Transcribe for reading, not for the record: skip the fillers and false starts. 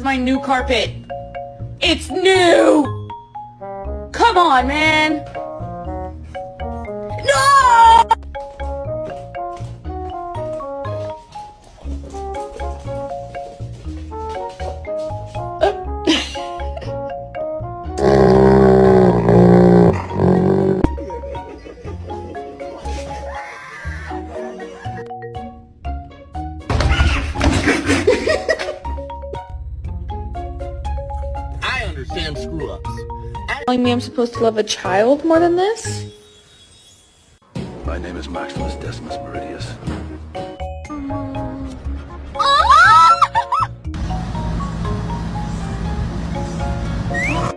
my new carpet. It's new! Come on, man! No! I understand screw-ups. Telling me I'm supposed to love a child more than this? My name is Maximus Decimus Meridius.